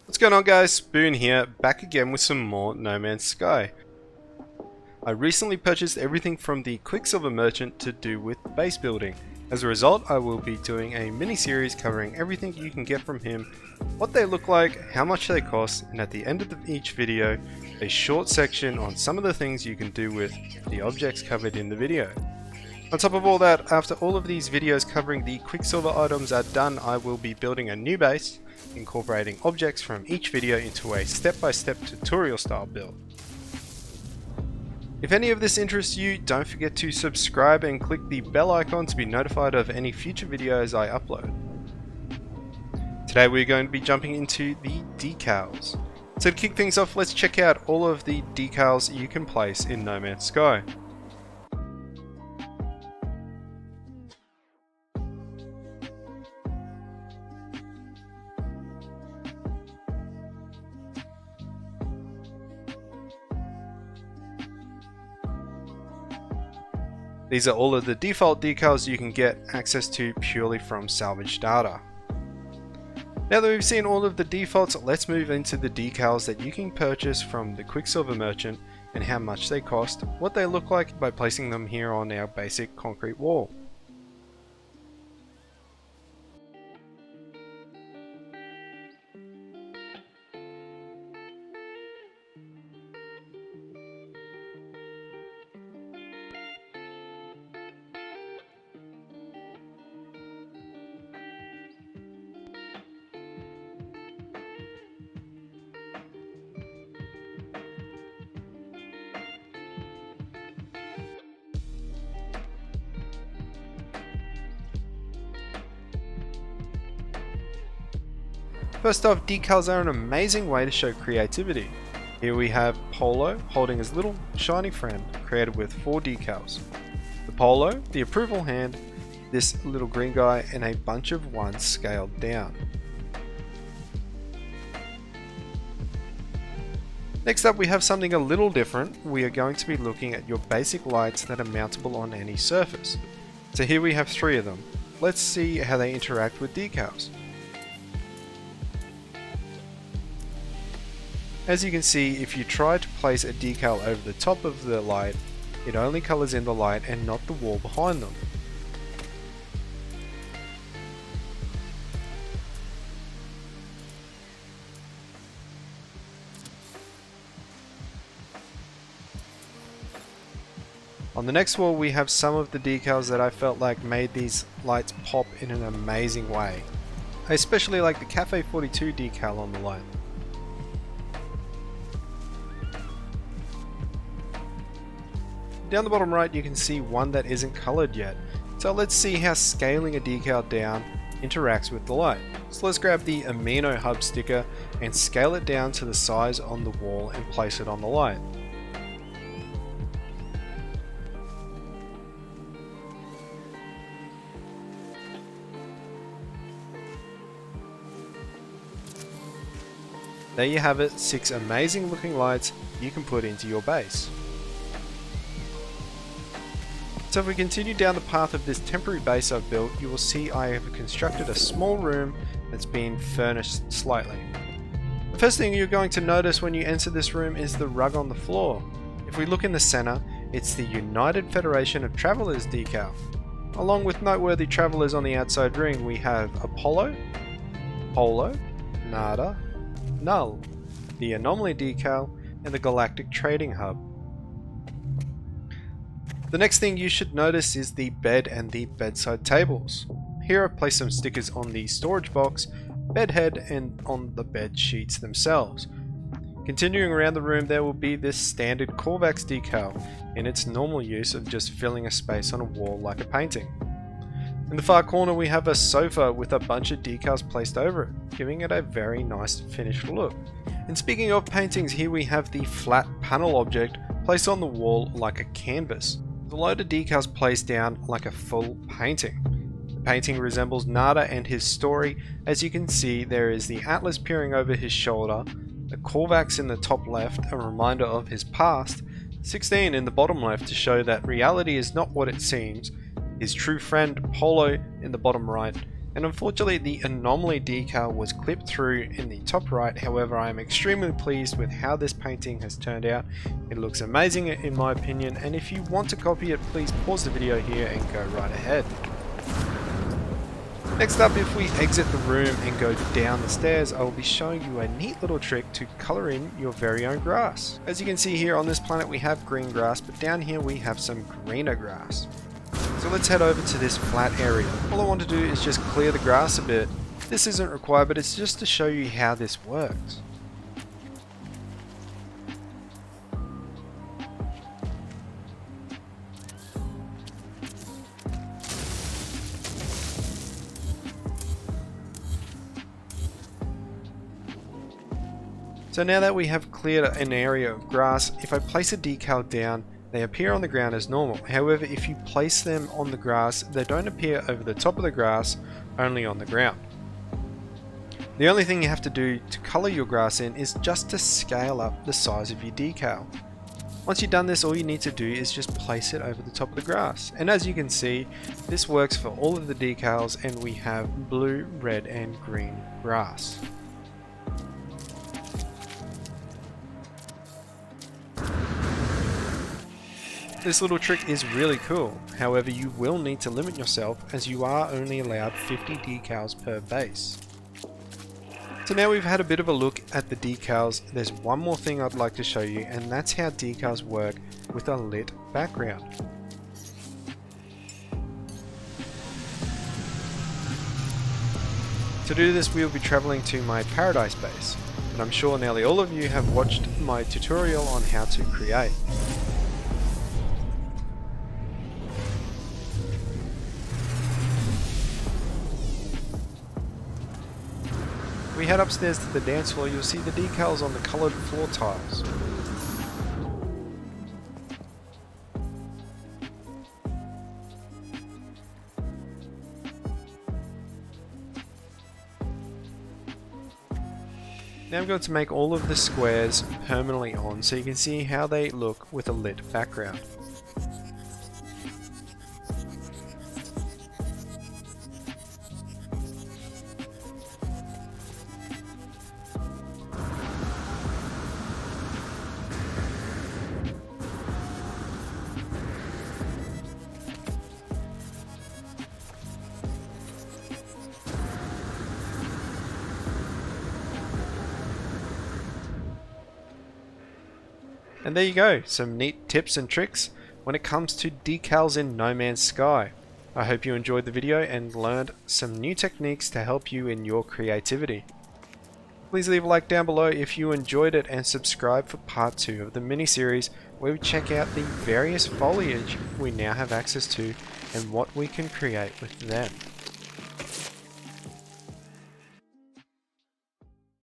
What's going on, guys? Spoon here, back again with some more No Man's Sky. I recently purchased everything from the Quicksilver merchant to do with base building. As a result, I will be doing a mini-series covering everything you can get from him, what they look like, how much they cost, and at the end of each video, a short section on some of the things you can do with the objects covered in the video. On top of all that, after all of these videos covering the Quicksilver items are done, I will be building a new base, incorporating objects from each video into a step-by-step tutorial style build. If any of this interests you, don't forget to subscribe and click the bell icon to be notified of any future videos I upload. Today we're going to be jumping into the decals. So to kick things off, let's check out all of the decals you can place in No Man's Sky. These are all of the default decals you can get access to purely from salvage data. Now that we've seen all of the defaults, let's move into the decals that you can purchase from the Quicksilver merchant and how much they cost, what they look like by placing them here on our basic concrete wall. First off, decals are an amazing way to show creativity. Here we have Polo holding his little shiny friend, created with 4 decals. The Polo, the approval hand, this little green guy, and a bunch of ones scaled down. Next up, we have something a little different. We are going to be looking at your basic lights that are mountable on any surface. So here we have 3 of them. Let's see how they interact with decals. As you can see, if you try to place a decal over the top of the light, it only colours in the light and not the wall behind them. On the next wall we have some of the decals that I felt like made these lights pop in an amazing way. I especially like the Cafe 42 decal on the light. Down the bottom right you can see one that isn't coloured yet, so let's see how scaling a decal down interacts with the light. So let's grab the Amino Hub sticker and scale it down to the size on the wall and place it on the light. There you have it, 6 amazing looking lights you can put into your base. So if we continue down the path of this temporary base I've built, you will see I have constructed a small room that's been furnished slightly. The first thing you're going to notice when you enter this room is the rug on the floor. If we look in the center, it's the United Federation of Travelers decal. Along with noteworthy travelers on the outside ring, we have Apollo, Polo, Nada, Null, the Anomaly decal, and the Galactic Trading Hub. The next thing you should notice is the bed and the bedside tables. Here I've placed some stickers on the storage box, bed head, and on the bed sheets themselves. Continuing around the room there will be this standard Korvax decal in its normal use of just filling a space on a wall like a painting. In the far corner we have a sofa with a bunch of decals placed over it, giving it a very nice finished look. And speaking of paintings, here we have the flat panel object placed on the wall like a canvas. The load of decals placed down like a full painting. The painting resembles Nada and his story. As you can see, there is the Atlas peering over his shoulder, a Korvax in the top left, a reminder of his past, 16 in the bottom left to show that reality is not what it seems, his true friend Polo in the bottom right, And unfortunately the anomaly decal was clipped through in the top right. However, I am extremely pleased with how this painting has turned out. It looks amazing in my opinion, and if you want to copy it, please pause the video here and go right ahead. Next up, if we exit the room and go down the stairs, I will be showing you a neat little trick to colour in your very own grass. As you can see here on this planet we have green grass, but down here we have some greener grass. So let's head over to this flat area. All I want to do is just clear the grass a bit. This isn't required, but it's just to show you how this works. So now that we have cleared an area of grass, if I place a decal down, they appear on the ground as normal. However, if you place them on the grass, they don't appear over the top of the grass, only on the ground. The only thing you have to do to colour your grass in is just to scale up the size of your decal. Once you've done this, all you need to do is just place it over the top of the grass. And as you can see, this works for all of the decals, and we have blue, red and green grass. This little trick is really cool, however you will need to limit yourself as you are only allowed 50 decals per base. So now we've had a bit of a look at the decals, there's one more thing I'd like to show you, and that's how decals work with a lit background. To do this we'll be travelling to my paradise base, and I'm sure nearly all of you have watched my tutorial on how to create. We head upstairs to the dance floor, you'll see the decals on the coloured floor tiles. Now I'm going to make all of the squares permanently on so you can see how they look with a lit background. And there you go, some neat tips and tricks when it comes to decals in No Man's Sky. I hope you enjoyed the video and learned some new techniques to help you in your creativity. Please leave a like down below if you enjoyed it and subscribe for part 2 of the mini-series where we check out the various foliage we now have access to and what we can create with them.